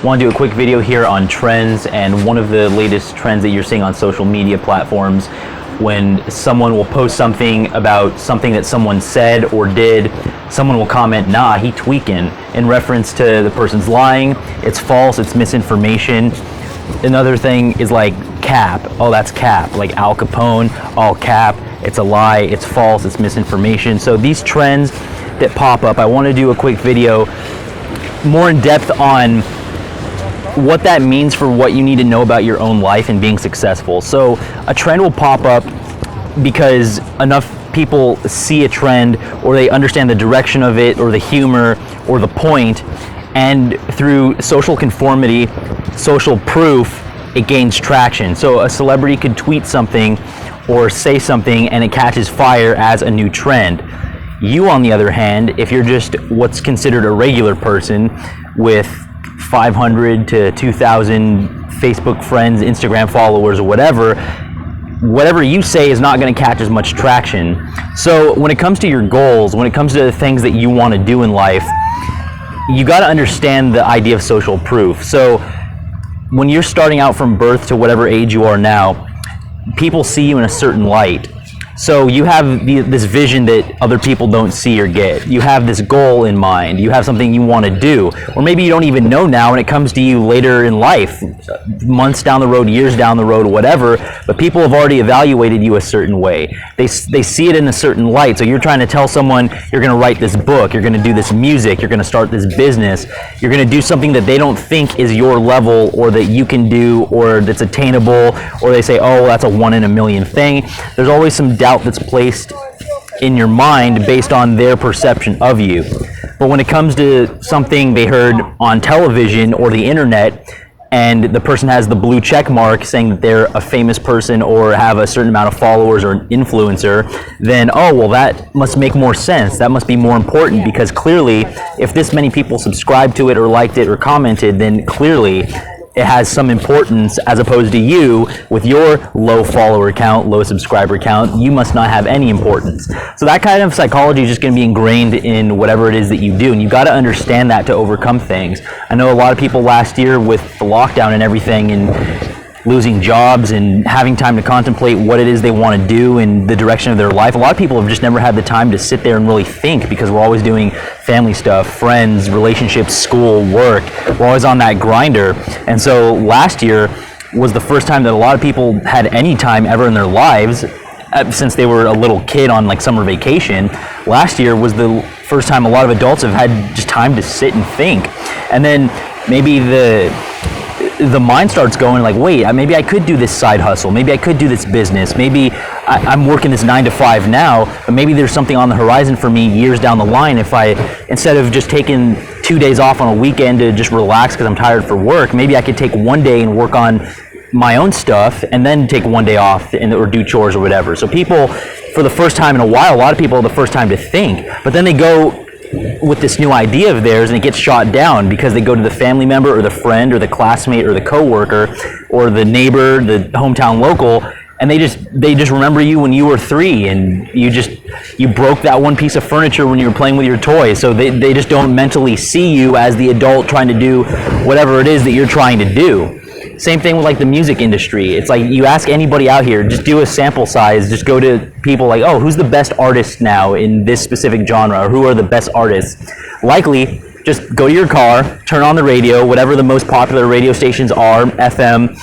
Want to do a quick video here on trends, and one of the latest trends that you're seeing on social media platforms, when someone will post something about something that someone said or did, someone will comment, "Nah, he tweaking," in reference to the person's lying, it's false, it's misinformation. Another thing is like cap. Oh, that's cap. Like Al Capone, all cap. It's a lie, it's false, it's misinformation. So these trends that pop up, I want to do a quick video more in depth on what that means for what you need to know about your own life and being successful. So a trend will pop up because enough people see a trend, or they understand the direction of it, or the humor, or the point, and through social conformity, social proof, it gains traction. So a celebrity could tweet something or say something and it catches fire as a new trend. You, on the other hand, if you're just what's considered a regular person with 500 to 2,000 Facebook friends, Instagram followers, or whatever you say is not going to catch as much traction. So when it comes to your goals, when it comes to the things that you want to do in life, you got to understand the idea of social proof. So when you're starting out from birth to whatever age you are now, people see you in a certain light. So you have this vision that other people don't see or get. You have this goal in mind. You have something you want to do. Or maybe you don't even know now and it comes to you later in life, months down the road, years down the road, whatever, but people have already evaluated you a certain way. They see it in a certain light. So you're trying to tell someone you're going to write this book, you're going to do this music, you're going to start this business, you're going to do something that they don't think is your level or that you can do or that's attainable, or they say, oh, that's a 1 in a million thing. There's always some doubt that's placed in your mind based on their perception of you. But when it comes to something they heard on television or the internet, and the person has the blue check mark saying that they're a famous person or have a certain amount of followers or an influencer, then, oh, well, that must make more sense. That must be more important, because clearly, if this many people subscribed to it or liked it or commented, then clearly it has some importance, as opposed to you with your low follower count, low subscriber count. You must not have any importance. So that kind of psychology is just going to be ingrained in whatever it is that you do, and you got to understand that to overcome things. I know a lot of people last year with the lockdown and everything, and losing jobs and having time to contemplate what it is they want to do and the direction of their life. A lot of people have just never had the time to sit there and really think, because we're always doing family stuff, friends, relationships, school, work. We're always on that grinder. And so last year was the first time that a lot of people had any time ever in their lives since they were a little kid on like summer vacation. Last year was the first time a lot of adults have had just time to sit and think. And then maybe the mind starts going like, wait, maybe I could do this side hustle. Maybe I could do this business. Maybe I'm working this 9 to 5 now, but maybe there's something on the horizon for me years down the line if I, instead of just taking 2 days off on a weekend to just relax because I'm tired for work, maybe I could take one day and work on my own stuff and then take one day off or do chores or whatever. So people, for the first time in a while, a lot of people have the first time to think, but then they go with this new idea of theirs and it gets shot down because they go to the family member or the friend or the classmate or the coworker or the neighbor, the hometown local, and they just remember you when you were 3 and you broke that one piece of furniture when you were playing with your toy. So they just don't mentally see you as the adult trying to do whatever it is that you're trying to do. Same thing with like the music industry. It's like you ask anybody out here, just do a sample size, just go to people like, oh, who's the best artist now in this specific genre, or who are the best artists? Likely, just go to your car, turn on the radio, whatever the most popular radio stations are, FM,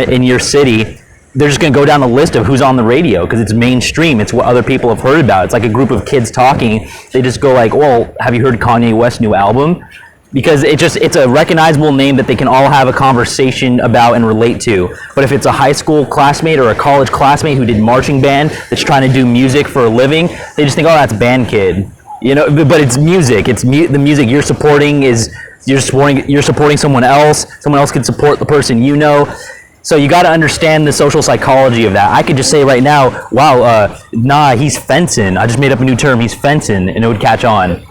in your city. They're just going to go down the list of who's on the radio because it's mainstream. It's what other people have heard about. It's like a group of kids talking. They just go like, well, have you heard Kanye West's new album? Because it's a recognizable name that they can all have a conversation about and relate to. But if it's a high school classmate or a college classmate who did marching band that's trying to do music for a living, they just think, oh, that's band kid. You know, but it's music. It's the music you're supporting is you're supporting someone else. Someone else can support the person you know. So you got to understand the social psychology of that. I could just say right now, wow, nah, he's fencing. I just made up a new term. He's fencing, and it would catch on.